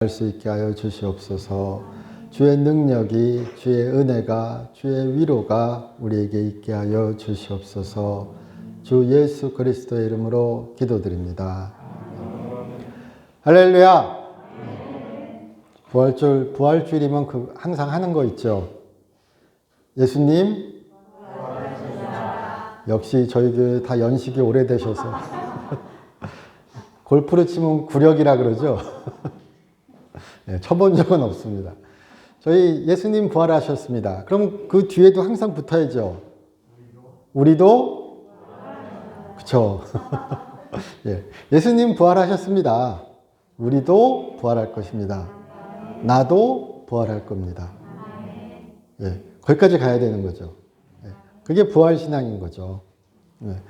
할 수 있게 하여 주시옵소서. 주의 능력이, 주의 은혜가, 주의 위로가 우리에게 있게 하여 주시옵소서. 주 예수 그리스도의 이름으로 기도드립니다. 할렐루야. 부활주일이면 항상 하는 거 있죠. 예수님, 역시 저희 교회 다 연식이 오래되셔서 골프를 치면 구력이라 그러죠. 네, 쳐본 적은 없습니다. 저희 예수님 부활하셨습니다. 그럼 그 뒤에도 항상 붙어야죠. 우리도? 그쵸. 예, 예수님 부활하셨습니다. 우리도 부활할 것입니다. 나도 부활할 겁니다. 예, 거기까지 가야 되는 거죠. 예, 그게 부활신앙인 거죠. 예,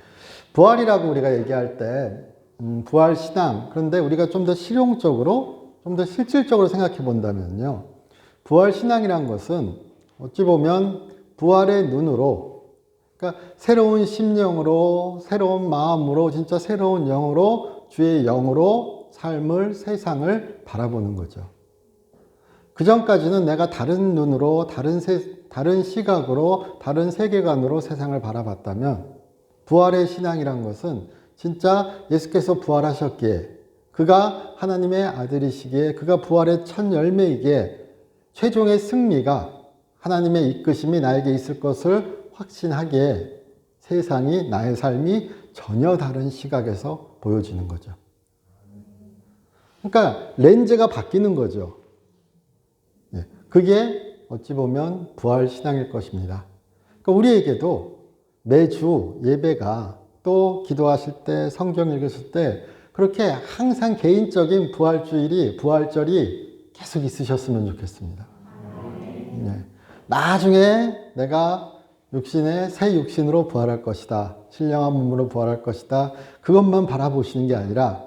부활이라고 우리가 얘기할 때 부활신앙, 그런데 우리가 좀 더 실용적으로 좀 더 실질적으로 생각해 본다면요. 부활신앙이란 것은 어찌 보면 부활의 눈으로, 그러니까 새로운 심령으로, 새로운 마음으로, 진짜 새로운 영으로, 주의 영으로 삶을, 세상을 바라보는 거죠. 그 전까지는 내가 다른 눈으로, 다른 시각으로, 다른 세계관으로 세상을 바라봤다면 부활의 신앙이란 것은 진짜 예수께서 부활하셨기에, 그가 하나님의 아들이시기에, 그가 부활의 첫 열매이기에 최종의 승리가 하나님의 이끄심이 나에게 있을 것을 확신하기에 세상이, 나의 삶이 전혀 다른 시각에서 보여지는 거죠. 그러니까 렌즈가 바뀌는 거죠. 그게 어찌 보면 부활신앙일 것입니다. 그러니까 우리에게도 매주 예배가, 또 기도하실 때, 성경 읽으실 때 그렇게 항상 개인적인 부활절이 계속 있으셨으면 좋겠습니다. 네. 나중에 내가 새 육신으로 부활할 것이다. 신령한 몸으로 부활할 것이다. 그것만 바라보시는 게 아니라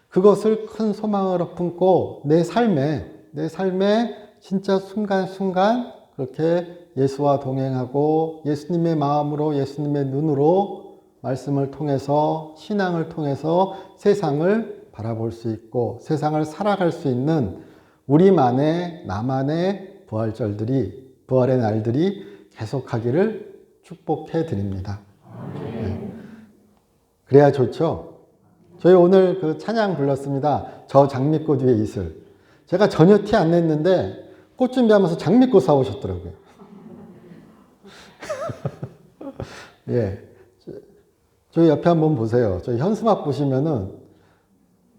그것을 큰 소망으로 품고 내 삶에 진짜 순간순간 그렇게 예수와 동행하고 예수님의 마음으로, 예수님의 눈으로 말씀을 통해서, 신앙을 통해서 세상을 바라볼 수 있고 세상을 살아갈 수 있는 우리만의, 나만의 부활의 날들이 계속하기를 축복해 드립니다. 네. 그래야 좋죠? 저희 오늘 그 찬양 불렀습니다. 저 장미꽃 위에 이슬. 제가 전혀 티 안 냈는데 꽃 준비하면서 장미꽃 사오셨더라고요. 예. 저희 옆에 한번 보세요. 저희 현수막 보시면은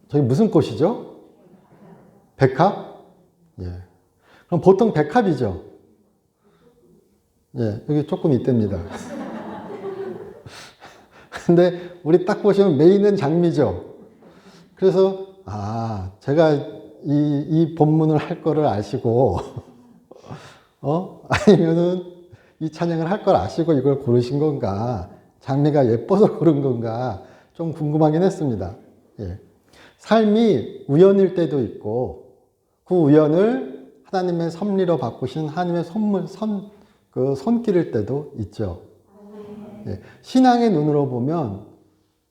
저희 무슨 꽃이죠? 백합? 예. 그럼 보통 백합이죠? 예, 여기 조금 있답니다. 근데 우리 딱 보시면 메인은 장미죠? 그래서, 제가 이 본문을 할 거를 아시고, 아니면은 이 찬양을 할 걸 아시고 이걸 고르신 건가? 장미가 예뻐서 고른 건가? 좀 궁금하긴 했습니다. 예. 삶이 우연일 때도 있고, 그 우연을 하나님의 섭리로 바꾸신 하나님의 손길일 때도 있죠. 예. 신앙의 눈으로 보면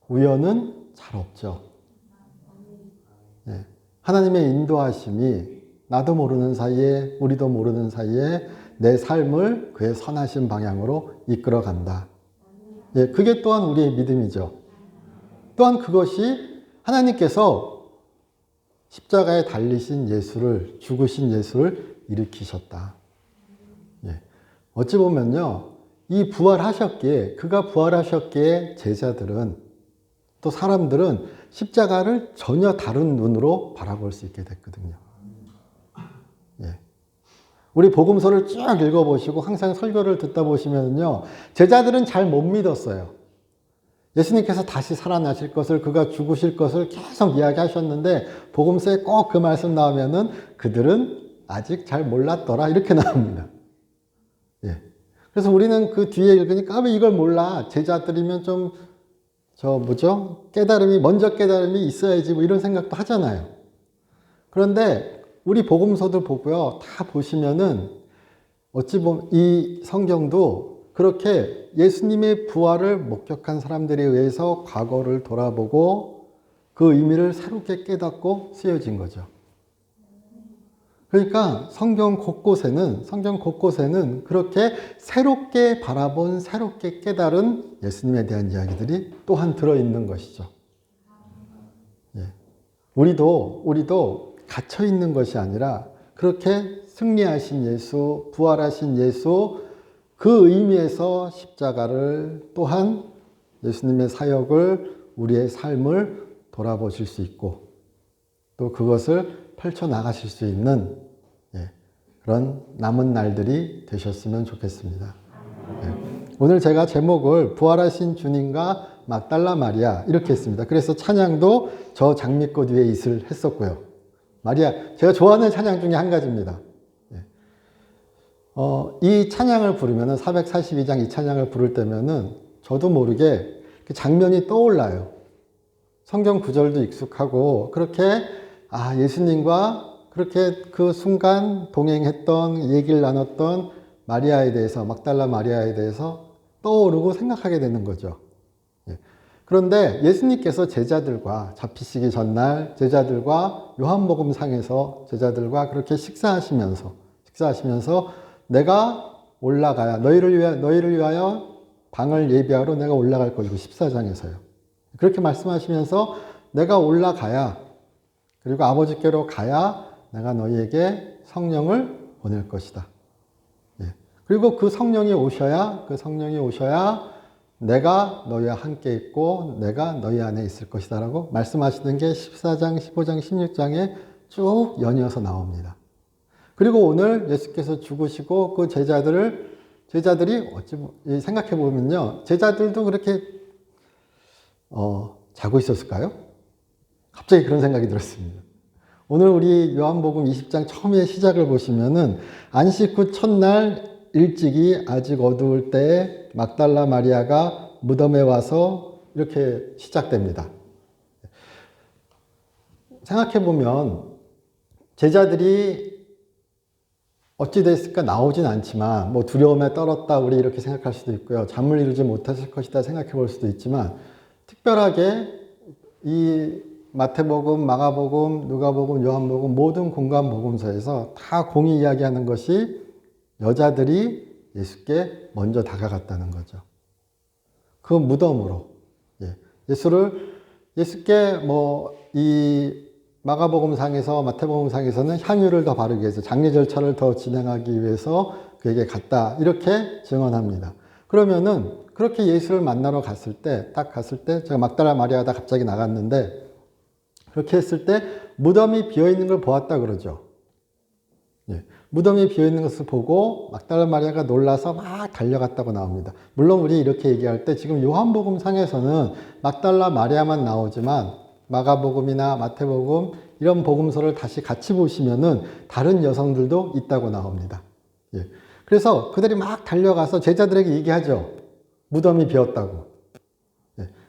우연은 잘 없죠. 예. 하나님의 인도하심이 나도 모르는 사이에, 우리도 모르는 사이에 내 삶을 그의 선하신 방향으로 이끌어 간다. 예, 그게 또한 우리의 믿음이죠. 또한 그것이 하나님께서 십자가에 달리신 예수를, 죽으신 예수를 일으키셨다. 예, 어찌 보면요, 그가 부활하셨기에 제자들은, 또 사람들은 십자가를 전혀 다른 눈으로 바라볼 수 있게 됐거든요. 예. 우리 복음서를 쭉 읽어보시고 항상 설교를 듣다 보시면요, 제자들은 잘 못 믿었어요. 예수님께서 다시 살아나실 것을, 그가 죽으실 것을 계속 이야기하셨는데 복음서에 꼭 그 말씀 나오면은 그들은 아직 잘 몰랐더라 이렇게 나옵니다. 예. 그래서 우리는 그 뒤에 읽으니까 왜 이걸 몰라? 제자들이면 좀 먼저 깨달음이 있어야지 뭐 이런 생각도 하잖아요. 그런데 우리 복음서들 보고요, 다 보시면은 어찌 보면 이 성경도 그렇게 예수님의 부활을 목격한 사람들에 의해서 과거를 돌아보고 그 의미를 새롭게 깨닫고 쓰여진 거죠. 그러니까 성경 곳곳에는 그렇게 새롭게 바라본, 새롭게 깨달은 예수님에 대한 이야기들이 또한 들어있는 것이죠. 예. 우리도 갇혀 있는 것이 아니라 그렇게 승리하신 예수, 부활하신 예수, 그 의미에서 십자가를 또한 예수님의 사역을, 우리의 삶을 돌아보실 수 있고 또 그것을 펼쳐나가실 수 있는 그런 남은 날들이 되셨으면 좋겠습니다. 오늘 제가 제목을 부활하신 주님과 막달라 마리아 이렇게 했습니다. 그래서 찬양도 저 장미꽃 위에 있을 했었고요. 마리아, 제가 좋아하는 찬양 중에 한 가지입니다. 이 찬양을 부르면은 442장 이 찬양을 부를 때면은 저도 모르게 그 장면이 떠올라요. 성경 구절도 익숙하고 그렇게 예수님과 그렇게 그 순간 동행했던 얘기를 나눴던 마리아에 대해서 막달라 마리아에 대해서 떠오르고 생각하게 되는 거죠. 그런데 예수님께서 제자들과 잡히시기 전날 제자들과 요한복음상에서 제자들과 그렇게 식사하시면서 내가 올라가야 너희를 위하여 방을 예비하러 내가 올라갈 것이고 14장에서요. 그렇게 말씀하시면서 내가 올라가야 그리고 아버지께로 가야 내가 너희에게 성령을 보낼 것이다. 그리고 그 성령이 오셔야 내가 너희와 함께 있고 내가 너희 안에 있을 것이다 라고 말씀하시는 게 14장, 15장, 16장에 쭉 연이어서 나옵니다. 그리고 오늘 예수께서 죽으시고 그 제자들이 생각해 보면요. 제자들도 그렇게 자고 있었을까요? 갑자기 그런 생각이 들었습니다. 오늘 우리 요한복음 20장 처음에 시작을 보시면은 안식 후 첫날 일찍이 아직 어두울 때에 막달라 마리아가 무덤에 와서 이렇게 시작됩니다. 생각해 보면 제자들이 어찌 됐을까 나오진 않지만 뭐 두려움에 떨었다 우리 이렇게 생각할 수도 있고요. 잠을 이루지 못했을 것이다 생각해 볼 수도 있지만 특별하게 이 마태복음, 마가복음, 누가복음, 요한복음 모든 공간 복음서에서 다 공히 이야기하는 것이 여자들이 예수께 먼저 다가갔다는 거죠. 그 무덤으로 예수께 이 마가복음상에서 마태복음상에서는 향유를 더 바르기 위해서 장례 절차를 더 진행하기 위해서 그에게 갔다 이렇게 증언합니다. 그러면은 그렇게 예수를 만나러 갔을 때 제가 막달라 마리아가 갑자기 나갔는데 그렇게 했을 때 무덤이 비어있는 걸 보았다 그러죠. 무덤이 비어있는 것을 보고 막달라 마리아가 놀라서 막 달려갔다고 나옵니다. 물론 우리 이렇게 얘기할 때 지금 요한복음 상에서는 막달라 마리아만 나오지만 마가복음이나 마태복음 이런 복음서를 다시 같이 보시면은 다른 여성들도 있다고 나옵니다. 그래서 그들이 막 달려가서 제자들에게 얘기하죠. 무덤이 비었다고.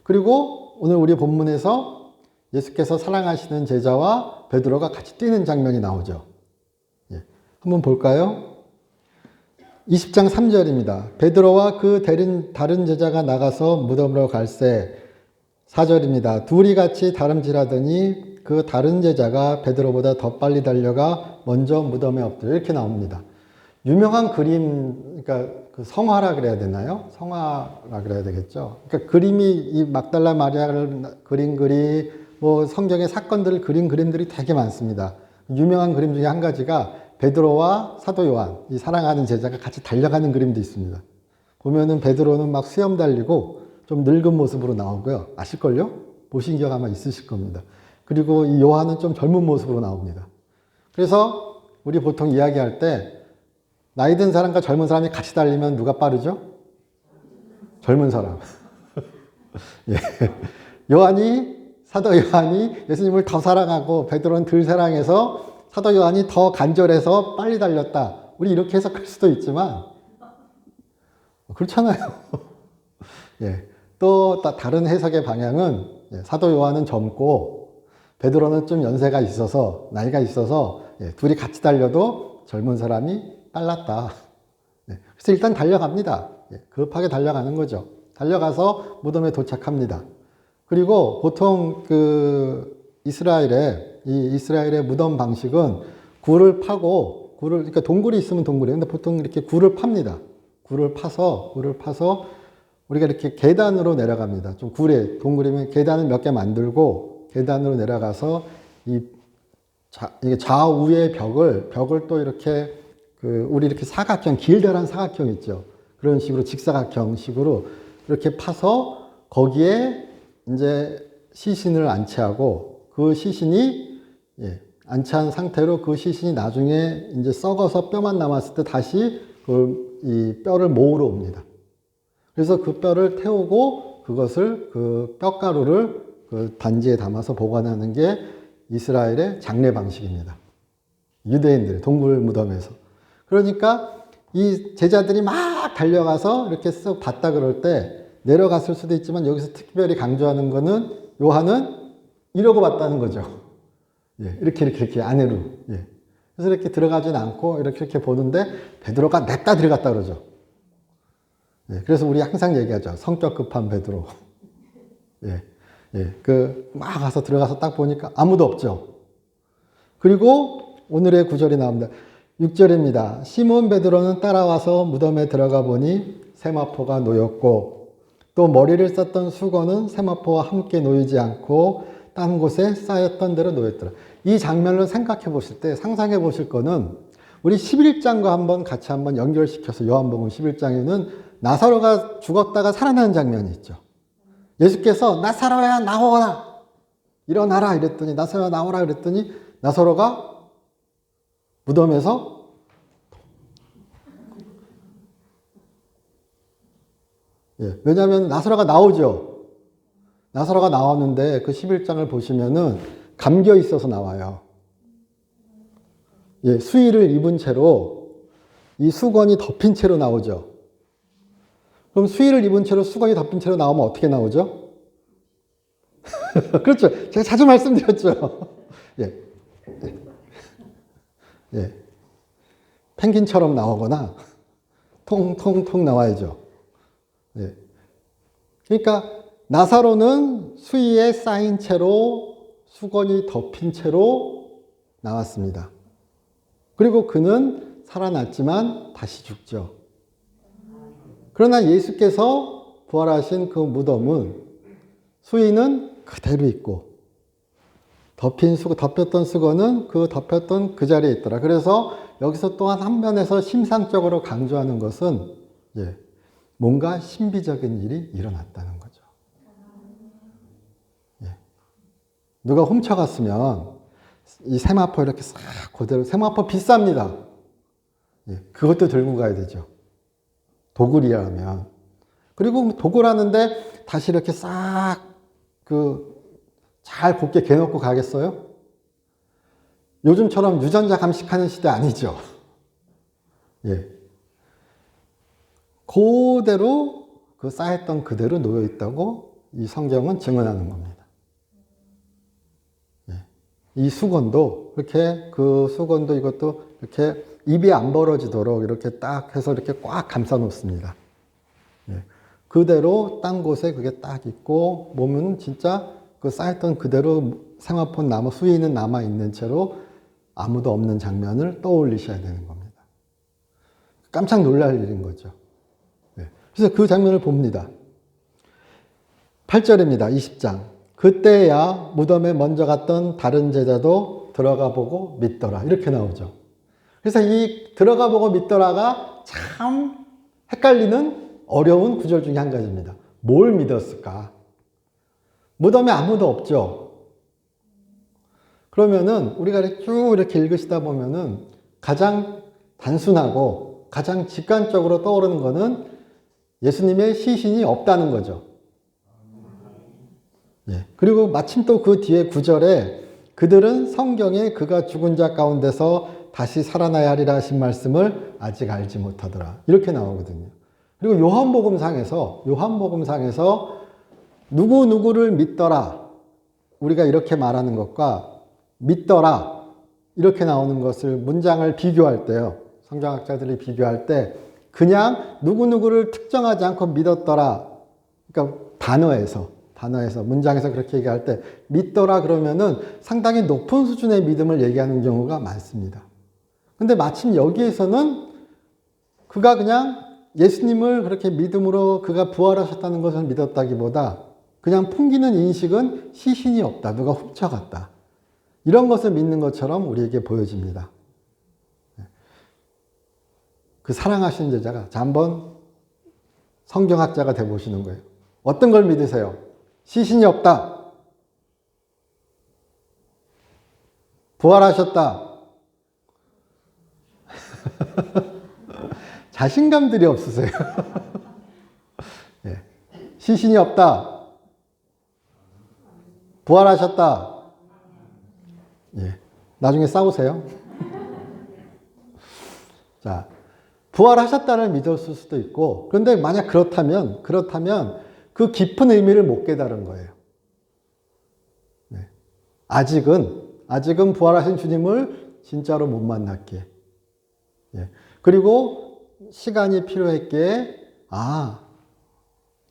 그리고 오늘 우리 본문에서 예수께서 사랑하시는 제자와 베드로가 같이 뛰는 장면이 나오죠. 한번 볼까요? 20장 3절입니다. 베드로와 그 다른 제자가 나가서 무덤으로 갈새 4절입니다. 둘이 같이 다름질하더니 그 다른 제자가 베드로보다 더 빨리 달려가 먼저 무덤에 엎드려 이렇게 나옵니다. 유명한 그림, 그러니까 그 성화라 그래야 되나요? 성화라 그래야 되겠죠. 그러니까 그림이 이 막달라 마리아를 그린 그림, 뭐 성경의 사건들을 그린 그림들이 되게 많습니다. 유명한 그림 중에 한 가지가 베드로와 사도 요한, 이 사랑하는 제자가 같이 달려가는 그림도 있습니다. 보면은 베드로는 막 수염 달리고 좀 늙은 모습으로 나오고요. 아실걸요? 보신 기억 아마 있으실 겁니다. 그리고 이 요한은 좀 젊은 모습으로 나옵니다. 그래서 우리 보통 이야기할 때 나이 든 사람과 젊은 사람이 같이 달리면 누가 빠르죠? 젊은 사람. 사도 요한이 예수님을 더 사랑하고 베드로는 덜 사랑해서 사도 요한이 더 간절해서 빨리 달렸다. 우리 이렇게 해석할 수도 있지만 그렇잖아요. 또 다른 해석의 방향은 사도 요한은 젊고 베드로는 좀 연세가 있어서 나이가 있어서 둘이 같이 달려도 젊은 사람이 빨랐다. 그래서 일단 달려갑니다. 급하게 달려가는 거죠. 달려가서 무덤에 도착합니다. 그리고 보통 이스라엘의 무덤 방식은 굴을 파고, 그러니까 동굴이 있으면 동굴이에요. 근데 보통 이렇게 굴을 팝니다. 굴을 파서 우리가 이렇게 계단으로 내려갑니다. 좀 동굴이면 계단을 몇 개 만들고 계단으로 내려가서 이게 좌우의 벽을 또 이렇게 우리 이렇게 사각형, 길다란 사각형 있죠. 그런 식으로 직사각형식으로 이렇게 파서 거기에 이제 시신을 안치하고 그 시신이 안치한 상태로 그 시신이 나중에 이제 썩어서 뼈만 남았을 때 다시 이 뼈를 모으러 옵니다. 그래서 그 뼈를 태우고 그것을 그 뼈가루를 그 단지에 담아서 보관하는 게 이스라엘의 장례 방식입니다. 유대인들의 동굴 무덤에서. 그러니까 이 제자들이 막 달려가서 이렇게 쓱 봤다 그럴 때 내려갔을 수도 있지만 여기서 특별히 강조하는 거는 요한은 이러고 봤다는 거죠. 이렇게 안으로. 그래서 이렇게 들어가진 않고 이렇게 보는데 베드로가 냅다 들어갔다 그러죠. 그래서 우리 항상 얘기하죠. 성격 급한 베드로. 막 가서 들어가서 딱 보니까 아무도 없죠. 그리고 오늘의 구절이 나옵니다. 6절입니다. 시몬 베드로는 따라와서 무덤에 들어가 보니 세마포가 놓였고 또 머리를 썼던 수건은 세마포와 함께 놓이지 않고 딴 곳에 쌓였던 대로 놓였더라. 이 장면을 생각해 보실 때 상상해 보실 거는 우리 11장과 한번 같이 한번 연결시켜서 요한복음 11장에는 나사로가 죽었다가 살아나는 장면이 있죠. 예수께서 나사로야 나오거라 일어나라 이랬더니 나사로야 나오라 그랬더니 나사로가 무덤에서 왜냐하면 나사로가 나오죠. 나사로가 나왔는데 그 11장을 보시면은 감겨 있어서 나와요. 수의를 입은 채로 이 수건이 덮인 채로 나오죠. 그럼 수의를 입은 채로 수건이 덮인 채로 나오면 어떻게 나오죠? 그렇죠. 제가 자주 말씀드렸죠. 펭귄처럼 나오거나 통통통 나와야죠. 그러니까 나사로는 수의에 쌓인 채로 수건이 덮인 채로 나왔습니다. 그리고 그는 살아났지만 다시 죽죠. 그러나 예수께서 부활하신 그 무덤은 수의는 그대로 있고 덮였던 수건은 덮였던 그 자리에 있더라. 그래서 여기서 또한 한 면에서 심상적으로 강조하는 것은 뭔가 신비적인 일이 일어났다는 거죠. 누가 훔쳐갔으면 이 세마포 이렇게 싹 그대로 세마포 비쌉니다. 그것도 들고 가야 되죠. 도굴이라면. 그리고 도굴하는데 다시 이렇게 싹 잘 곱게 개놓고 가겠어요? 요즘처럼 유전자 감식하는 시대 아니죠. 그대로 쌓였던 그대로 놓여 있다고 이 성경은 증언하는 겁니다. 이 수건도 수건도 이것도 이렇게 입이 안 벌어지도록 이렇게 딱 해서 이렇게 꽉 감싸 놓습니다. 그대로 딴 곳에 그게 딱 있고 몸은 진짜 쌓였던 그대로 세마포 수의는 남아 있는 채로 아무도 없는 장면을 떠올리셔야 되는 겁니다. 깜짝 놀랄 일인 거죠. 그래서 그 장면을 봅니다. 8절입니다. 20장. 그때야 무덤에 먼저 갔던 다른 제자도 들어가 보고 믿더라. 이렇게 나오죠. 그래서 이 들어가 보고 믿더라가 참 헷갈리는 어려운 구절 중에 한 가지입니다. 뭘 믿었을까? 무덤에 아무도 없죠. 그러면은 우리가 쭉 이렇게 읽으시다 보면은 가장 단순하고 가장 직관적으로 떠오르는 거는 예수님의 시신이 없다는 거죠. 그리고 마침 또 그 뒤에 구절에 그들은 성경에 그가 죽은 자 가운데서 다시 살아나야 하리라 하신 말씀을 아직 알지 못하더라. 이렇게 나오거든요. 그리고 요한복음상에서 누구누구를 믿더라. 우리가 이렇게 말하는 것과 믿더라. 이렇게 나오는 것을 문장을 비교할 때요. 성경학자들이 비교할 때 그냥 누구누구를 특정하지 않고 믿었더라. 그러니까 단어에서 문장에서 그렇게 얘기할 때 믿더라 그러면은 상당히 높은 수준의 믿음을 얘기하는 경우가 많습니다. 근데 마침 여기에서는 그가 그냥 예수님을 그렇게 믿음으로 그가 부활하셨다는 것을 믿었다기보다 그냥 풍기는 인식은 시신이 없다. 누가 훔쳐갔다. 이런 것을 믿는 것처럼 우리에게 보여집니다. 그 사랑하시는 제자가, 자, 한번 성경학자가 돼보시는 거예요. 어떤 걸 믿으세요? 시신이 없다. 부활하셨다. 자신감들이 없으세요. 예. 시신이 없다. 부활하셨다. 예. 나중에 싸우세요. 자, 부활하셨다를 믿었을 수도 있고, 그런데 만약 그렇다면 그 깊은 의미를 못 깨달은 거예요. 네. 아직은 부활하신 주님을 진짜로 못 만났기에. 예. 그리고 시간이 필요했기에,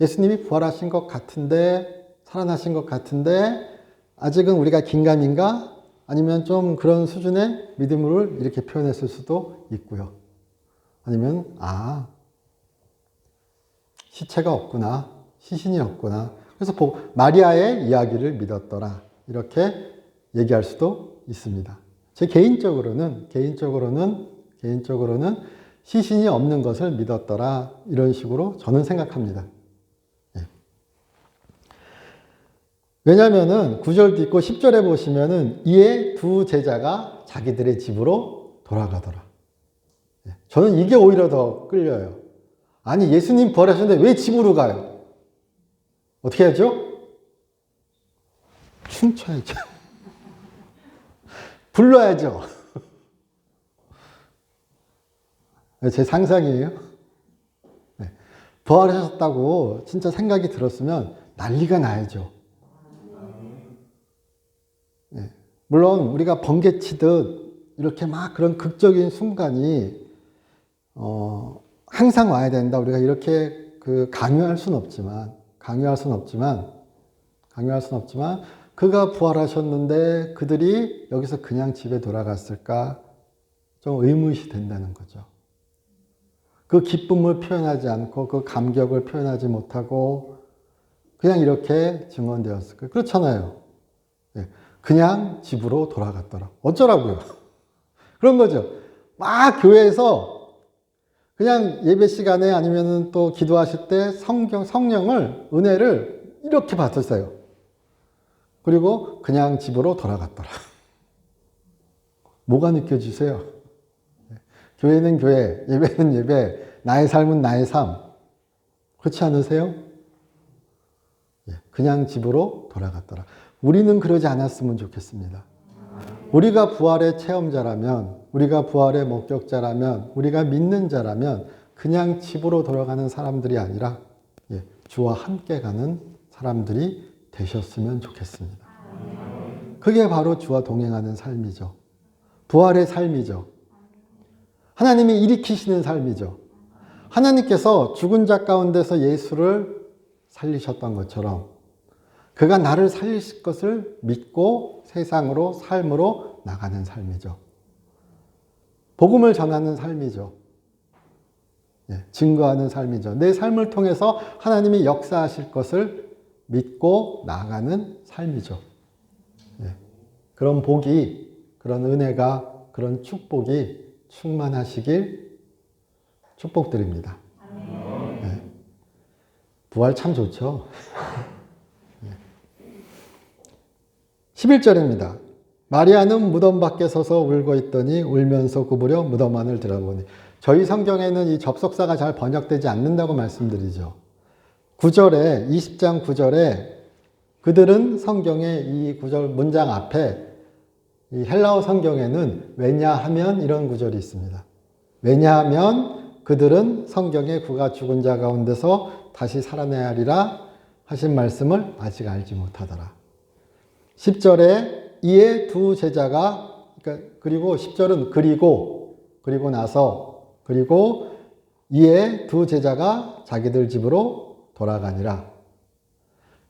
예수님이 부활하신 것 같은데, 살아나신 것 같은데, 아직은 우리가 긴가민가? 아니면 좀 그런 수준의 믿음을 이렇게 표현했을 수도 있고요. 아니면, 시체가 없구나. 시신이 없구나. 그래서 마리아의 이야기를 믿었더라. 이렇게 얘기할 수도 있습니다. 제 개인적으로는 시신이 없는 것을 믿었더라. 이런 식으로 저는 생각합니다. 예. 왜냐면은 9절도 있고 10절에 보시면은 이에 두 제자가 자기들의 집으로 돌아가더라. 예. 저는 이게 오히려 더 끌려요. 아니, 예수님 부활하셨는데 왜 집으로 가요? 어떻게 하죠? 춤춰야죠. 불러야죠. 제 상상이에요. 네. 부활하셨다고 진짜 생각이 들었으면 난리가 나야죠. 네. 물론 우리가 번개치듯 이렇게 막 그런 극적인 순간이 항상 와야 된다. 우리가 이렇게 강요할 수는 없지만 그가 부활하셨는데 그들이 여기서 그냥 집에 돌아갔을까? 좀 의문이 된다는 거죠. 그 기쁨을 표현하지 않고 그 감격을 표현하지 못하고 그냥 이렇게 증언되었을까? 그렇잖아요. 그냥 집으로 돌아갔더라. 어쩌라고요? 그런 거죠. 막 교회에서 그냥 예배 시간에 아니면 또 기도하실 때 성령을, 은혜를 이렇게 받으세요. 그리고 그냥 집으로 돌아갔더라. 뭐가 느껴지세요? 교회는 교회, 예배는 예배, 나의 삶은 나의 삶. 그렇지 않으세요? 그냥 집으로 돌아갔더라. 우리는 그러지 않았으면 좋겠습니다. 우리가 부활의 체험자라면, 우리가 부활의 목격자라면, 우리가 믿는 자라면 그냥 집으로 돌아가는 사람들이 아니라 주와 함께 가는 사람들이 되셨으면 좋겠습니다. 그게 바로 주와 동행하는 삶이죠. 부활의 삶이죠. 하나님이 일으키시는 삶이죠. 하나님께서 죽은 자 가운데서 예수를 살리셨던 것처럼 그가 나를 살리실 것을 믿고 세상으로 삶으로 나가는 삶이죠. 복음을 전하는 삶이죠. 증거하는 삶이죠. 내 삶을 통해서 하나님이 역사하실 것을 믿고 나아가는 삶이죠. 그런 복이, 그런 은혜가, 그런 축복이 충만하시길 축복드립니다. 부활 참 좋죠. 11절입니다. 마리아는 무덤 밖에 서서 울고 있더니 울면서 구부려 무덤 안을 들어보니. 저희 성경에는 이 접속사가 잘 번역되지 않는다고 말씀드리죠. 9절에 20장 9절에 그들은 성경의 이 구절 문장 앞에 이 헬라어 성경에는 왜냐하면 이런 구절이 있습니다. 왜냐하면 그들은 성경에 그가 죽은 자 가운데서 다시 살아나야 하리라 하신 말씀을 아직 알지 못하더라. 10절에 이에 두 제자가 그리고 10절은 그리고 나서 그리고 이에 두 제자가 자기들 집으로 돌아가니라.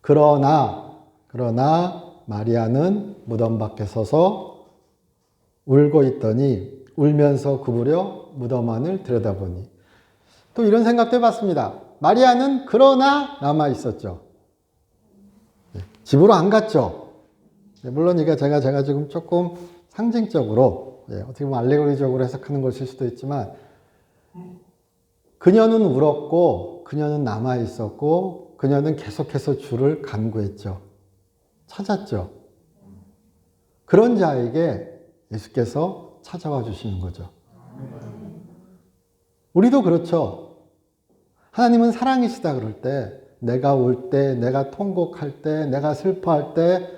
그러나 마리아는 무덤 밖에 서서 울고 있더니 울면서 구부려 무덤 안을 들여다보니. 또 이런 생각도 해봤습니다. 마리아는 그러나 남아 있었죠. 집으로 안 갔죠. 물론 이게 제가 지금 조금 상징적으로, 어떻게 보면 알레고리적으로 해석하는 것일 수도 있지만, 그녀는 울었고, 그녀는 남아 있었고, 그녀는 계속해서 주를 간구했죠. 찾았죠. 그런 자에게 예수께서 찾아와 주시는 거죠. 우리도 그렇죠. 하나님은 사랑이시다 그럴 때, 내가 울 때, 내가 통곡할 때, 내가 슬퍼할 때,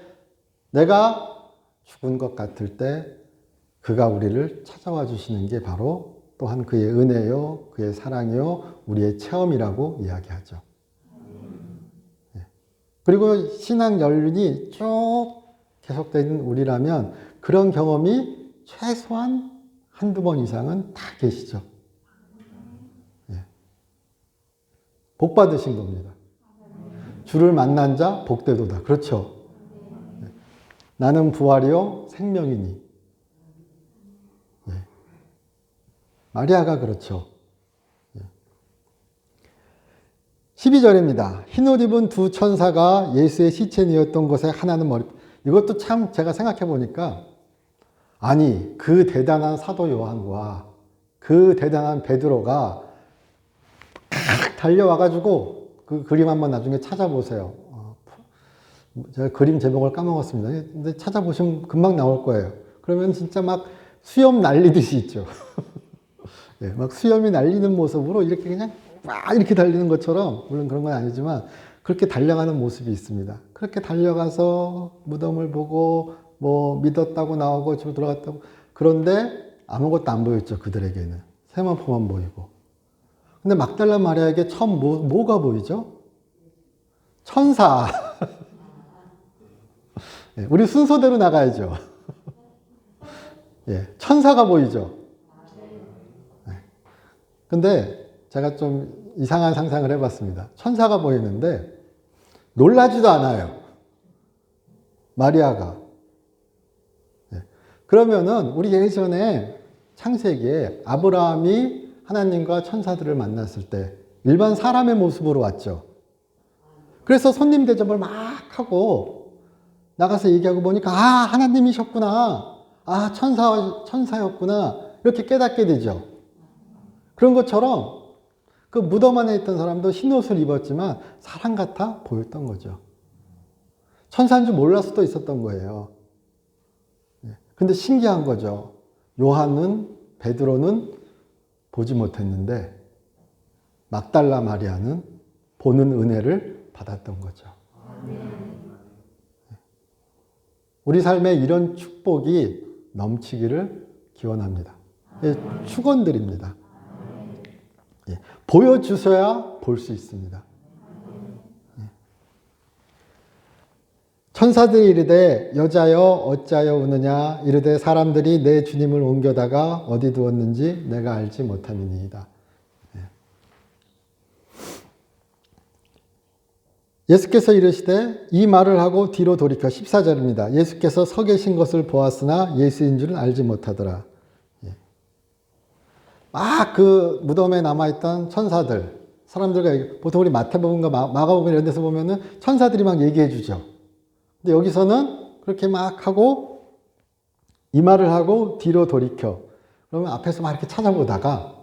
내가 죽은 것 같을 때, 그가 우리를 찾아와 주시는 게 바로 또한 그의 은혜요, 그의 사랑이요, 우리의 체험이라고 이야기하죠. 그리고 신앙 연륜이 쭉 계속되는 우리라면 그런 경험이 최소한 한두 번 이상은 다 계시죠. 복 받으신 겁니다. 주를 만난 자 복되도다. 그렇죠. 나는 부활이요 생명이니. 마리아가 그렇죠. 12절입니다. 흰옷 입은 두 천사가 예수의 시체니었던 곳에 하나는 머리. 이것도 참 제가 생각해 보니까, 아니 그 대단한 사도 요한과 그 대단한 베드로가 달려와가지고 그 그림 한번 나중에 찾아보세요. 제가 그림 제목을 까먹었습니다. 근데 찾아보시면 금방 나올 거예요. 그러면 진짜 막 수염 날리듯이 있죠. 막 수염이 날리는 모습으로 이렇게 그냥 막 이렇게 달리는 것처럼, 물론 그런 건 아니지만 그렇게 달려가는 모습이 있습니다. 그렇게 달려가서 무덤을 보고 뭐 믿었다고 나오고 집으로 들어갔다고. 그런데 아무것도 안 보였죠. 그들에게는 세마포만 보이고. 근데 막달라 마리아에게 처음 뭐가 보이죠? 천사. 우리 순서대로 나가야죠. 천사가 보이죠. 근데 제가 좀 이상한 상상을 해봤습니다. 천사가 보이는데 놀라지도 않아요. 마리아가. 그러면은 우리 예전에 창세기에 아브라함이 하나님과 천사들을 만났을 때 일반 사람의 모습으로 왔죠. 그래서 손님 대접을 막 하고 나가서 얘기하고 보니까, 아, 하나님이셨구나. 아, 천사였구나. 이렇게 깨닫게 되죠. 그런 것처럼 그 무덤 안에 있던 사람도 흰 옷을 입었지만 사람 같아 보였던 거죠. 천사인 줄 몰랐을 수도 있었던 거예요. 근데 신기한 거죠. 요한은, 베드로는 보지 못했는데 막달라 마리아는 보는 은혜를 받았던 거죠. 우리 삶에 이런 축복이 넘치기를 기원합니다. 축원드립니다. 보여주셔야 볼 수 있습니다. 천사들이 이르되 여자여 어찌하여 우느냐 이르되 사람들이 내 주님을 옮겨다가 어디 두었는지 내가 알지 못함이니이다. 예수께서 이르시되 이 말을 하고 뒤로 돌이켜 14절입니다. 예수께서 서 계신 것을 보았으나 예수인 줄은 알지 못하더라. 막 그 무덤에 남아있던 천사들, 사람들과 보통 우리 마태복음과 마가복음 이런 데서 보면은 천사들이 막 얘기해 주죠. 근데 여기서는 그렇게 막 하고 이 말을 하고 뒤로 돌이켜. 그러면 앞에서 막 이렇게 찾아보다가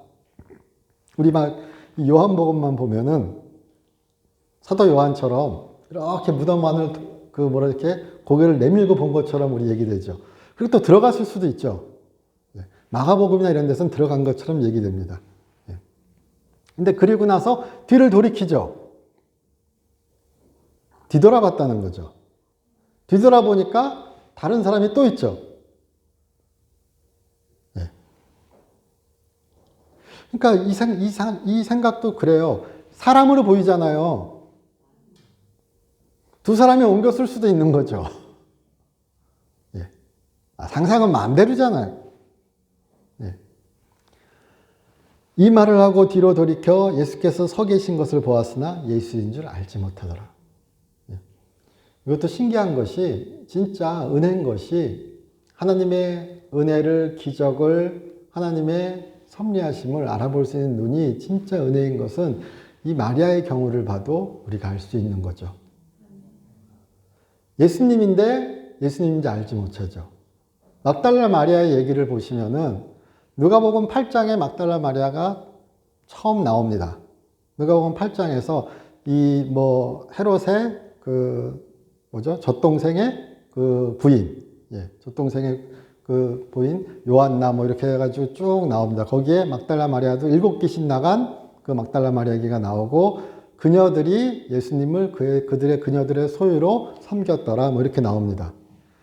우리 막 요한복음만 보면은 사도 요한처럼 이렇게 무덤 안을 이렇게 고개를 내밀고 본 것처럼 우리 얘기되죠. 그리고 또 들어갔을 수도 있죠. 마가복음이나 이런 데서는 들어간 것처럼 얘기됩니다. 근데 그리고 나서 뒤를 돌이키죠. 뒤돌아봤다는 거죠. 뒤돌아보니까 다른 사람이 또 있죠. 그러니까 이 생각도 그래요. 사람으로 보이잖아요. 두 사람이 옮겨 쓸 수도 있는 거죠. 상상은 마음대로잖아요. 이 말을 하고 뒤로 돌이켜 예수께서 서 계신 것을 보았으나 예수인 줄 알지 못하더라. 이것도 신기한 것이, 진짜 은혜인 것이, 하나님의 은혜를, 기적을 하나님의 섭리하심을 알아볼 수 있는 눈이 진짜 은혜인 것은 이 마리아의 경우를 봐도 우리가 알 수 있는 거죠. 예수님인데 예수님인지 알지 못하죠. 막달라 마리아의 얘기를 보시면은 누가복음 8장에 막달라 마리아가 처음 나옵니다. 누가복음 8장에서 이 헤롯의 젖동생의 부인, 젖동생의 부인 요한나 이렇게 해가지고 쭉 나옵니다. 거기에 막달라 마리아도 7귀신 나간 그 막달라 마리아 얘기가 나오고 그녀들이 예수님을 그녀들의 소유로 섬겼더라 이렇게 나옵니다.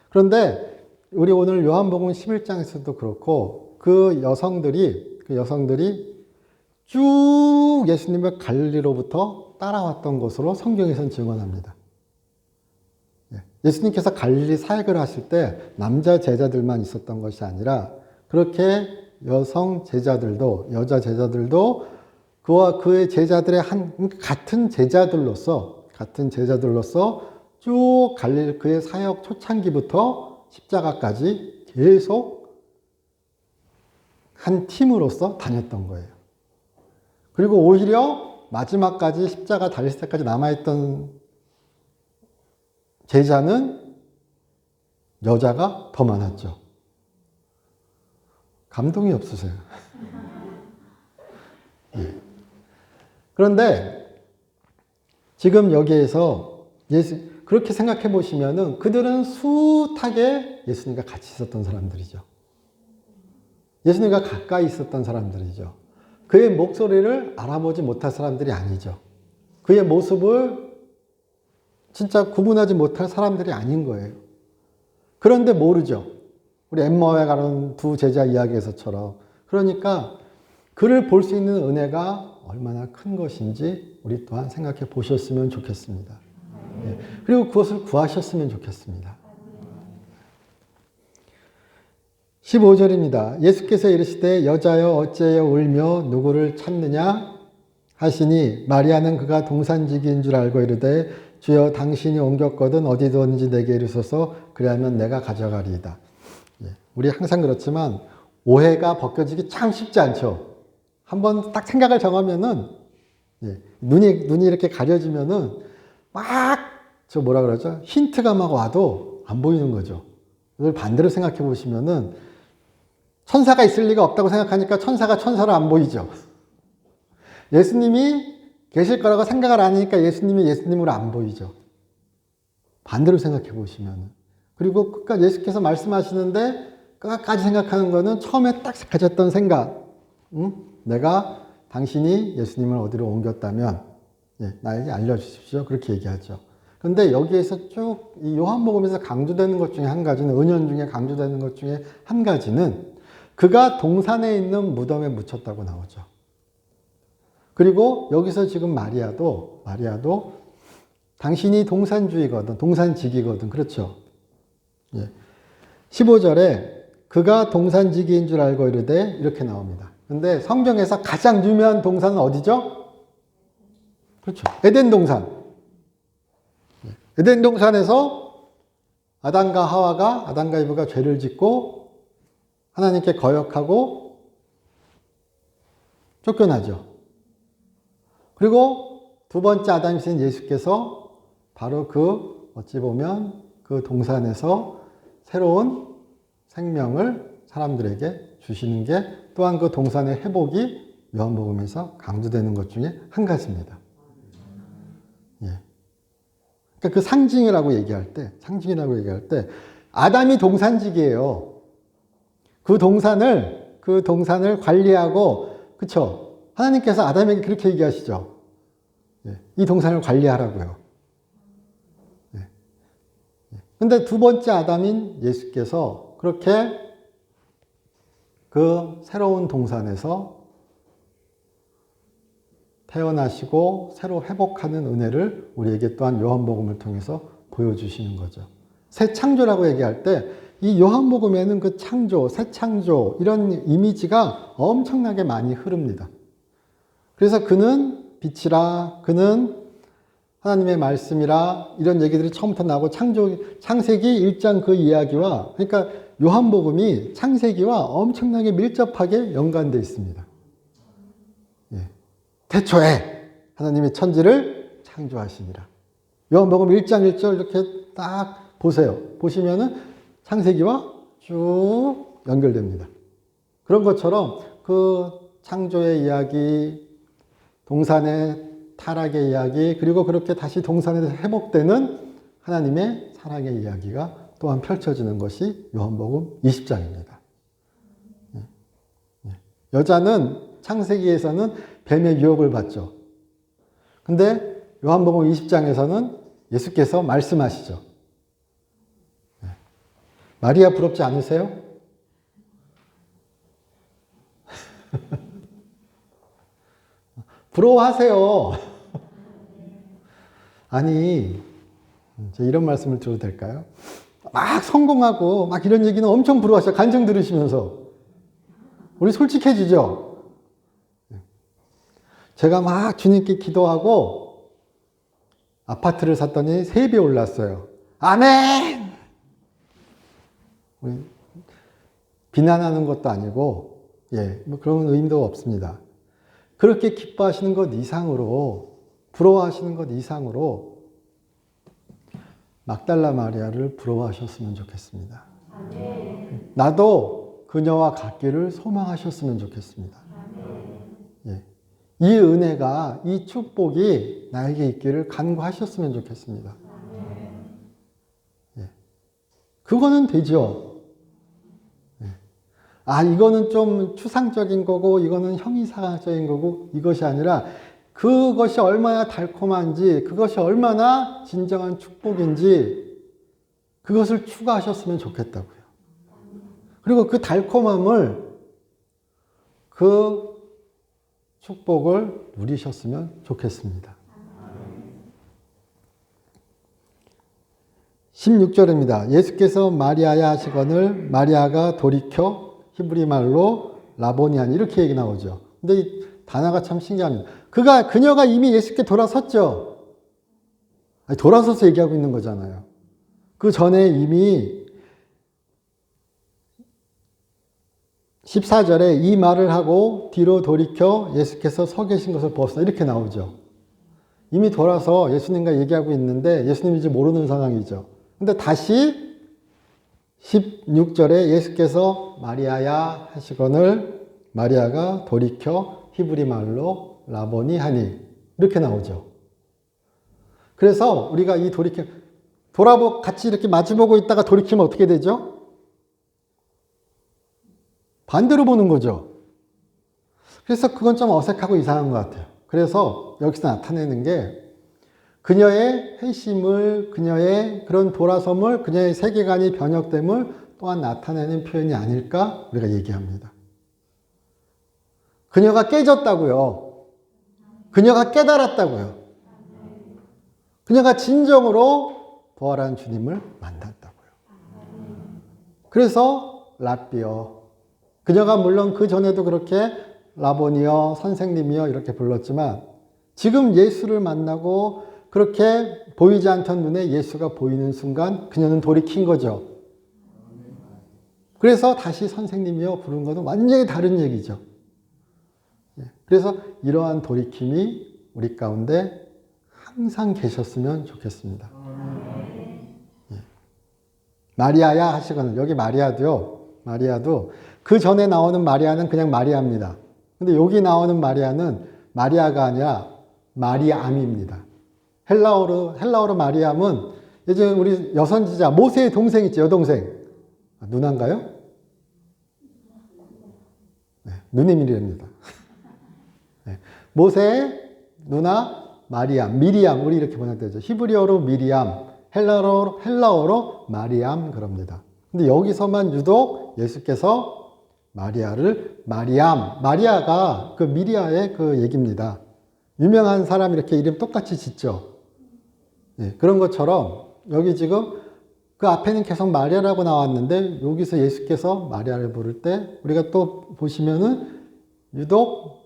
그런데 우리 오늘 요한복음 11장에서도 그렇고 그 여성들이 쭉 예수님을 갈릴리로부터 따라왔던 것으로 성경에서는 증언합니다. 예수님께서 갈릴리 사역을 하실 때 남자 제자들만 있었던 것이 아니라 그렇게 여성 제자들도 여자 제자들도 그와 그의 제자들의 같은 제자들로서 쭉 갈릴리 그의 사역 초창기부터 십자가까지 계속 한 팀으로서 다녔던 거예요. 그리고 오히려 마지막까지 십자가 달릴 때까지 남아있던 제자는 여자가 더 많았죠. 감동이 없으세요. 그런데 지금 여기에서 그렇게 생각해 보시면은 그들은 숱하게 예수님과 같이 있었던 사람들이죠. 예수님과 가까이 있었던 사람들이죠. 그의 목소리를 알아보지 못할 사람들이 아니죠. 그의 모습을 진짜 구분하지 못할 사람들이 아닌 거예요. 그런데 모르죠. 우리 엠마오에 가는 두 제자 이야기에서처럼. 그러니까 그를 볼 수 있는 은혜가 얼마나 큰 것인지 우리 또한 생각해 보셨으면 좋겠습니다. 그리고 그것을 구하셨으면 좋겠습니다. 15절입니다. 예수께서 이르시되 여자여 어찌하여 울며 누구를 찾느냐 하시니 마리아는 그가 동산지기인 줄 알고 이르되 주여 당신이 옮겼거든 어디 뒀는지 내게 이르소서 그리하면 내가 가져가리이다. 우리 항상 그렇지만 오해가 벗겨지기 참 쉽지 않죠. 한번 딱 생각을 정하면은 눈이 이렇게 가려지면은 힌트가 막 와도 안 보이는 거죠. 이걸 반대로 생각해 보시면은 천사가 있을 리가 없다고 생각하니까 천사를 안 보이죠. 예수님이 계실 거라고 생각을 안 하니까 예수님이 예수님으로 안 보이죠. 반대로 생각해 보시면. 그리고 끝까지 예수께서 말씀하시는데 끝까지 생각하는 거는 처음에 딱 가졌던 생각. 내가 당신이 예수님을 어디로 옮겼다면 나에게 알려주십시오. 그렇게 얘기하죠. 그런데 여기에서 쭉 이 요한복음에서 강조되는 것 중에 한 가지는 은연 중에 강조되는 것 중에 한 가지는 그가 동산에 있는 무덤에 묻혔다고 나오죠. 그리고 여기서 지금 마리아도 당신이 동산직이거든. 그렇죠? 15절에 그가 동산직인 줄 알고 이르되 이렇게 나옵니다. 근데 성경에서 가장 유명한 동산은 어디죠? 그렇죠. 에덴 동산. 에덴 동산에서 아담과 이브가 죄를 짓고 하나님께 거역하고 쫓겨나죠. 그리고 두 번째 아담이신 예수께서 바로 어찌 보면 그 동산에서 새로운 생명을 사람들에게 주시는 게 또한 그 동산의 회복이 요한복음에서 강조되는 것 중에 한 가지입니다. 그러니까 그 상징이라고 얘기할 때 아담이 동산직이에요. 그 동산을 관리하고, 그쵸? 하나님께서 아담에게 그렇게 얘기하시죠. 이 동산을 관리하라고요. 근데 두 번째 아담인 예수께서 그렇게 그 새로운 동산에서 태어나시고 새로 회복하는 은혜를 우리에게 또한 요한복음을 통해서 보여주시는 거죠. 새 창조라고 얘기할 때 이 요한복음에는 그 창조, 새 창조 이런 이미지가 엄청나게 많이 흐릅니다. 그래서 그는 빛이라, 그는 하나님의 말씀이라 이런 얘기들이 처음부터 나오고 창세기 1장 그 이야기와 그러니까 요한복음이 창세기와 엄청나게 밀접하게 연관되어 있습니다. 예. 태초에 하나님이 천지를 창조하시니라. 요한복음 1장 1절 이렇게 딱 보세요. 보시면은 창세기와 쭉 연결됩니다. 그런 것처럼 그 창조의 이야기, 동산의 타락의 이야기, 그리고 그렇게 다시 동산에서 회복되는 하나님의 사랑의 이야기가 또한 펼쳐지는 것이 요한복음 20장입니다. 여자는 창세기에서는 뱀의 유혹을 받죠. 근데 요한복음 20장에서는 예수께서 말씀하시죠. 마리아 부럽지 않으세요? 부러워하세요. 아니, 이런 말씀을 드려도 될까요? 막 성공하고 막 이런 얘기는 엄청 부러워하셔요. 간증 들으시면서. 우리 솔직해지죠? 제가 막 주님께 기도하고 아파트를 샀더니 3배 올랐어요. 아멘! 비난하는 것도 아니고, 뭐 그런 의미도 없습니다. 그렇게 기뻐하시는 것 이상으로, 부러워하시는 것 이상으로 막달라 마리아를 부러워하셨으면 좋겠습니다. 나도 그녀와 같기를 소망하셨으면 좋겠습니다. 이 은혜가, 이 축복이 나에게 있기를 간구하셨으면 좋겠습니다. 그거는 되죠. 이거는 좀 추상적인 거고, 이거는 형이상학적인 거고, 이것이 아니라 그것이 얼마나 달콤한지, 그것이 얼마나 진정한 축복인지, 그것을 추구하셨으면 좋겠다고요. 그리고 그 달콤함을, 그 축복을 누리셨으면 좋겠습니다. 16절입니다. 예수께서 마리아야 하시거늘 마리아가 돌이켜 히브리 말로 라보니아니 이렇게 얘기 나오죠. 근데 이 단어가 참 신기합니다. 그녀가 이미 예수께 돌아섰죠. 돌아서서 얘기하고 있는 거잖아요. 그 전에 이미 14절에 이 말을 하고 뒤로 돌이켜 예수께서 서 계신 것을 보았으나 이렇게 나오죠. 이미 돌아서 예수님과 얘기하고 있는데 예수님이 이제 모르는 상황이죠. 근데 다시 16절에 예수께서 마리아야 하시거늘 마리아가 돌이켜 히브리 말로 라보니 하니 이렇게 나오죠. 그래서 우리가 이 같이 이렇게 마주보고 있다가 돌이키면 어떻게 되죠? 반대로 보는 거죠. 그래서 그건 좀 어색하고 이상한 것 같아요. 그래서 여기서 나타내는 게 그녀의 회심을, 그녀의 그런 돌아섬을, 그녀의 세계관이 변혁됨을 또한 나타내는 표현이 아닐까 우리가 얘기합니다. 그녀가 깨졌다고요. 그녀가 깨달았다고요. 그녀가 진정으로 부활한 주님을 만났다고요. 그래서 라비어. 그녀가 물론 그 전에도 그렇게 라보니어, 선생님이여 이렇게 불렀지만 지금 예수를 만나고 그렇게 보이지 않던 눈에 예수가 보이는 순간 그녀는 돌이킨 거죠. 그래서 다시 선생님이여 부른 것은 완전히 다른 얘기죠. 그래서 이러한 돌이킴이 우리 가운데 항상 계셨으면 좋겠습니다. 마리아야 하시거든. 여기 마리아도 그 전에 나오는 마리아는 그냥 마리아입니다. 근데 여기 나오는 마리아는 마리아가 아니라 마리암입니다. 헬라어로 마리암은 예전 우리 여선지자 모세의 동생 있죠, 여동생. 누나인가요? 네, 누님이랍니다. 네, 모세의 누나 미리암 우리 이렇게 번역되죠. 히브리어로 미리암, 헬라어로 마리암 그럽니다. 근데 여기서만 유독 예수께서 마리아를 마리아가 그 미리아의 그 얘기입니다. 유명한 사람 이렇게 이름 똑같이 짓죠. 그런 것처럼 여기 지금 그 앞에는 계속 마리아라고 나왔는데 여기서 예수께서 마리아를 부를 때 우리가 또 보시면은 유독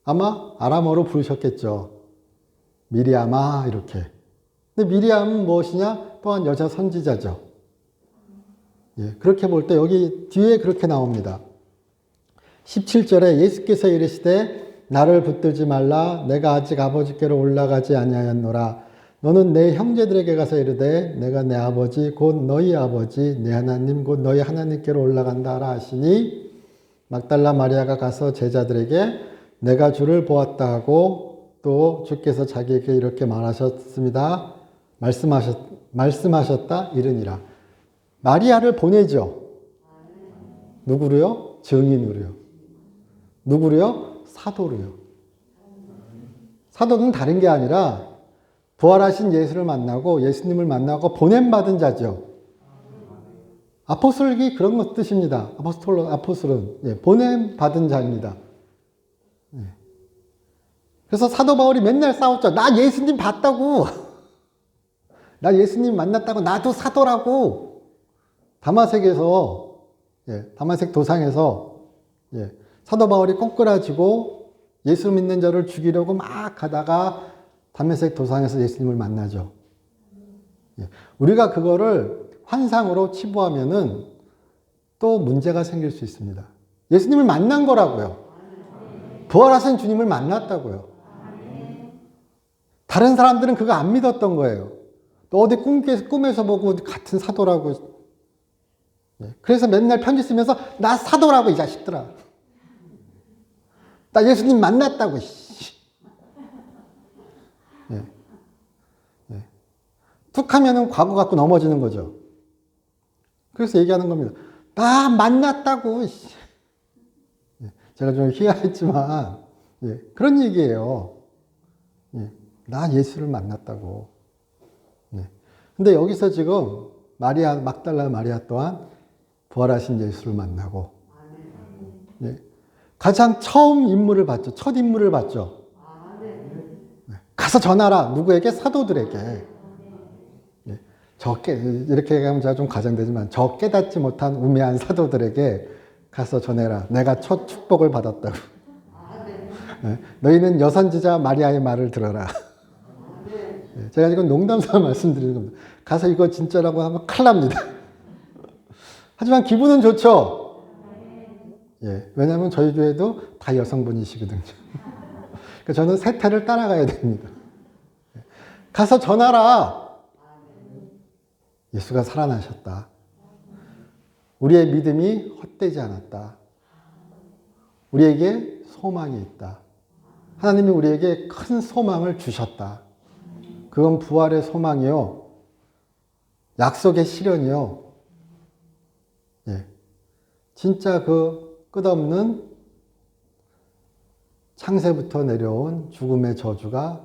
아마 아람어로 부르셨겠죠. 미리아마 이렇게. 근데 미리암은 무엇이냐? 또한 여자 선지자죠. 예, 그렇게 볼 때 여기 뒤에 그렇게 나옵니다. 17절에 예수께서 이르시되 나를 붙들지 말라 내가 아직 아버지께로 올라가지 아니하였노라. 너는 내 형제들에게 가서 이르되 내가 내 아버지 곧 너희 아버지 내 하나님 곧 너희 하나님께로 올라간다 하라 하시니 막달라 마리아가 가서 제자들에게 내가 주를 보았다 하고 또 주께서 자기에게 이렇게 말하셨습니다. 말씀하셨다 이르니라. 마리아를 보내죠. 누구로요? 증인으로요. 누구로요? 사도로요. 사도는 다른 게 아니라 부활하신 예수를 만나고 예수님을 만나고 보냄받은 자죠. 아포스톨이 그런 것 뜻입니다. 아포스톨은 예, 보냄받은 자입니다. 예. 그래서 사도 바울이 맨날 싸웠죠. 나 예수님 봤다고. 나 예수님 만났다고. 나도 사도라고. 다마섹에서 예, 다마섹 도상에서 예, 사도 바울이 꼬꾸라지고 예수 믿는 자를 죽이려고 막 가다가 다메섹 도상에서 예수님을 만나죠. 예, 우리가 그거를 환상으로 치부하면은 또 문제가 생길 수 있습니다. 예수님을 만난 거라고요. 부활하신 주님을 만났다고요. 다른 사람들은 그거 안 믿었던 거예요. 또 어디 꿈에서 보고 같은 사도라고. 예, 그래서 맨날 편지 쓰면서 나 사도라고 이 자식들아. 나 예수님 만났다고. 예. 예. 툭 하면은 과거 갖고 넘어지는 거죠. 그래서 얘기하는 겁니다. 나 만났다고. 예. 제가 좀 희화했지만 예. 그런 얘기예요. 예. 나 예수를 만났다고. 예. 근데 여기서 지금 막달라 마리아 또한 부활하신 예수를 만나고 예. 가장 처음 인물을 봤죠. 첫 인물을 봤죠. 가서 전하라. 누구에게? 사도들에게. 예. 이렇게 얘기하면 제가 좀 과장되지만 저 깨닫지 못한 우매한 사도들에게 가서 전해라. 내가 첫 축복을 받았다고. 예. 너희는 여선지자 마리아의 말을 들어라. 예. 제가 지금 농담삼아 말씀드리는 겁니다. 가서 이거 진짜라고 하면 큰일 납니다. 하지만 기분은 좋죠. 예. 왜냐하면 저희 교회도 다 여성분이시거든요. 그러니까 저는 세태를 따라가야 됩니다. 가서 전하라. 예수가 살아나셨다. 우리의 믿음이 헛되지 않았다. 우리에게 소망이 있다. 하나님이 우리에게 큰 소망을 주셨다. 그건 부활의 소망이요. 약속의 실현이요. 예. 진짜 그 끝없는 창세부터 내려온 죽음의 저주가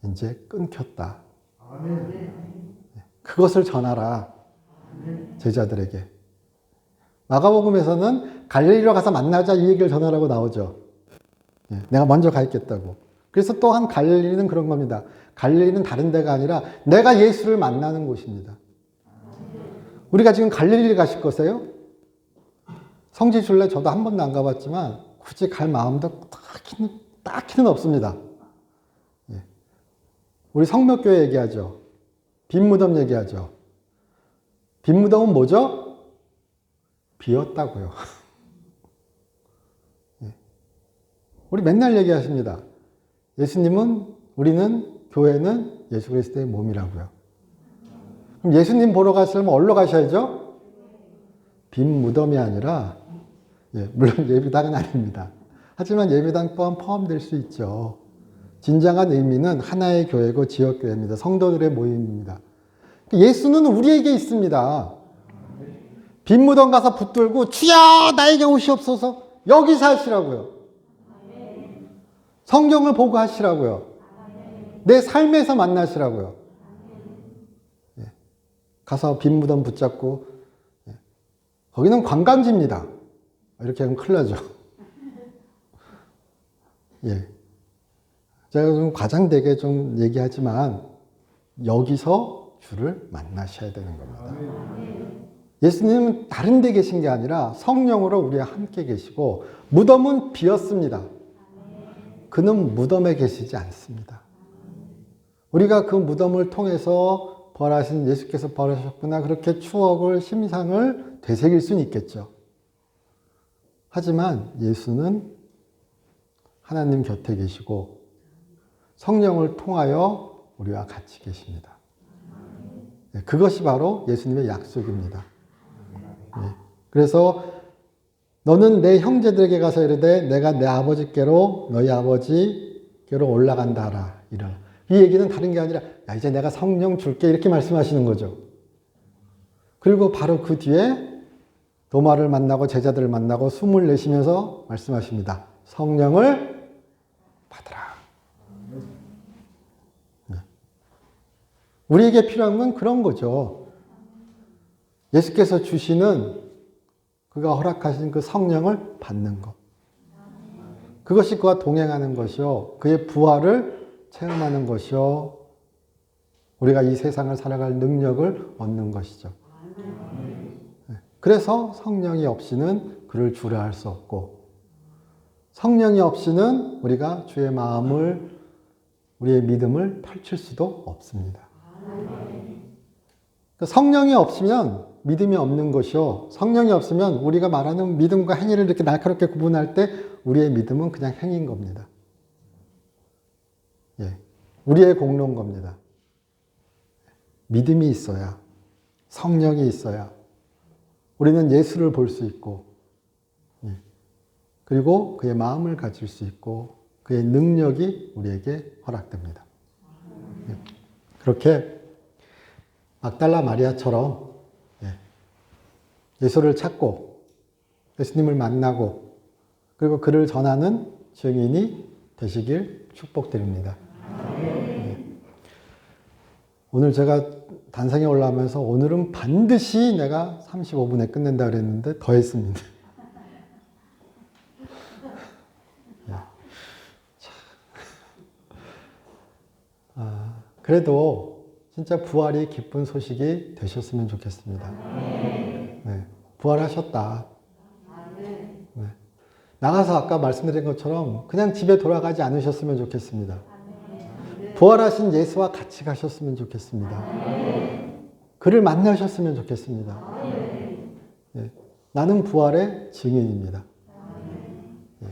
이제 끊겼다. 그것을 전하라. 제자들에게. 마가복음에서는 갈릴리로 가서 만나자 이 얘기를 전하라고 나오죠. 내가 먼저 가 있겠다고. 그래서 또한 갈릴리는 그런 겁니다. 갈릴리는 다른 데가 아니라 내가 예수를 만나는 곳입니다. 우리가 지금 갈릴리 가실 거세요? 성지순례 저도 한 번도 안 가봤지만 굳이 갈 마음도 딱히는 없습니다. 예. 우리 성묘교회 얘기하죠. 빈무덤 얘기하죠. 빈무덤은 뭐죠? 비었다고요. 예. 우리 맨날 얘기하십니다. 우리는 교회는 예수 그리스도의 몸이라고요. 그럼 예수님 보러 가시려면 어디로 가셔야죠? 빈무덤이 아니라 예, 물론 예배당은 아닙니다. 하지만 예배당 또한 포함될 수 있죠. 진정한 의미는 하나의 교회고 지역교회입니다. 성도들의 모임입니다. 예수는 우리에게 있습니다. 빈무덤 가서 붙들고 주여 나에게 오시옵소서 여기서 하시라고요. 성경을 보고 하시라고요. 내 삶에서 만나시라고요. 예. 가서 빈무덤 붙잡고 예. 거기는 관광지입니다. 이렇게 하면 큰일 나죠. 예. 제가 좀 과장되게 좀 얘기하지만 여기서 주를 만나셔야 되는 겁니다. 예수님은 다른 데 계신 게 아니라 성령으로 우리와 함께 계시고 무덤은 비었습니다. 그는 무덤에 계시지 않습니다. 우리가 그 무덤을 통해서 부활하신 예수께서 부활하셨구나. 그렇게 추억을, 심상을 되새길 수는 있겠죠. 하지만 예수는 하나님 곁에 계시고 성령을 통하여 우리와 같이 계십니다. 그것이 바로 예수님의 약속입니다. 그래서 너는 내 형제들에게 가서 이르되 내가 내 아버지께로 너희 아버지께로 올라간다 하라. 이런. 이 얘기는 다른 게 아니라 야, 이제 내가 성령 줄게 이렇게 말씀하시는 거죠. 그리고 바로 그 뒤에 도마를 만나고 제자들을 만나고 숨을 내쉬면서 말씀하십니다. 성령을 받으라. 우리에게 필요한 건 그런 거죠. 예수께서 주시는 그가 허락하신 그 성령을 받는 것. 그것이 그와 동행하는 것이요. 그의 부활을 체험하는 것이요. 우리가 이 세상을 살아갈 능력을 얻는 것이죠. 그래서 성령이 없이는 그를 주례할 수 없고 성령이 없이는 우리가 주의 마음을 우리의 믿음을 펼칠 수도 없습니다. 성령이 없으면 믿음이 없는 것이요. 성령이 없으면 우리가 말하는 믿음과 행위를 이렇게 날카롭게 구분할 때 우리의 믿음은 그냥 행인 겁니다. 예, 우리의 공로인 겁니다. 믿음이 있어야, 성령이 있어야 우리는 예수를 볼 수 있고, 예, 그리고 그의 마음을 가질 수 있고 그의 능력이 우리에게 허락됩니다. 예, 그렇게 막달라 마리아처럼 예수를 찾고 예수님을 만나고 그리고 그를 전하는 증인이 되시길 축복드립니다. 오늘 제가 단상에 올라오면서 오늘은 반드시 내가 35분에 끝낸다 그랬는데 더 했습니다. 그래도 진짜 부활이 기쁜 소식이 되셨으면 좋겠습니다. 네, 부활하셨다. 네. 나가서 아까 말씀드린 것처럼 그냥 집에 돌아가지 않으셨으면 좋겠습니다. 부활하신 예수와 같이 가셨으면 좋겠습니다. 그를 만나셨으면 좋겠습니다. 네, 나는 부활의 증인입니다. 네.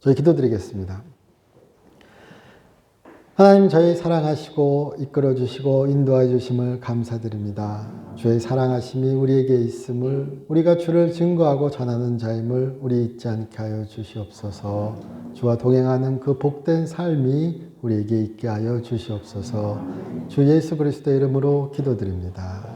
저희 기도드리겠습니다. 하나님 저희 사랑하시고 이끌어 주시고 인도해 주심을 감사드립니다. 주의 사랑하심이 우리에게 있음을 우리가 주를 증거하고 전하는 자임을 우리 잊지 않게 하여 주시옵소서. 주와 동행하는 그 복된 삶이 우리에게 있게 하여 주시옵소서. 주 예수 그리스도의 이름으로 기도드립니다.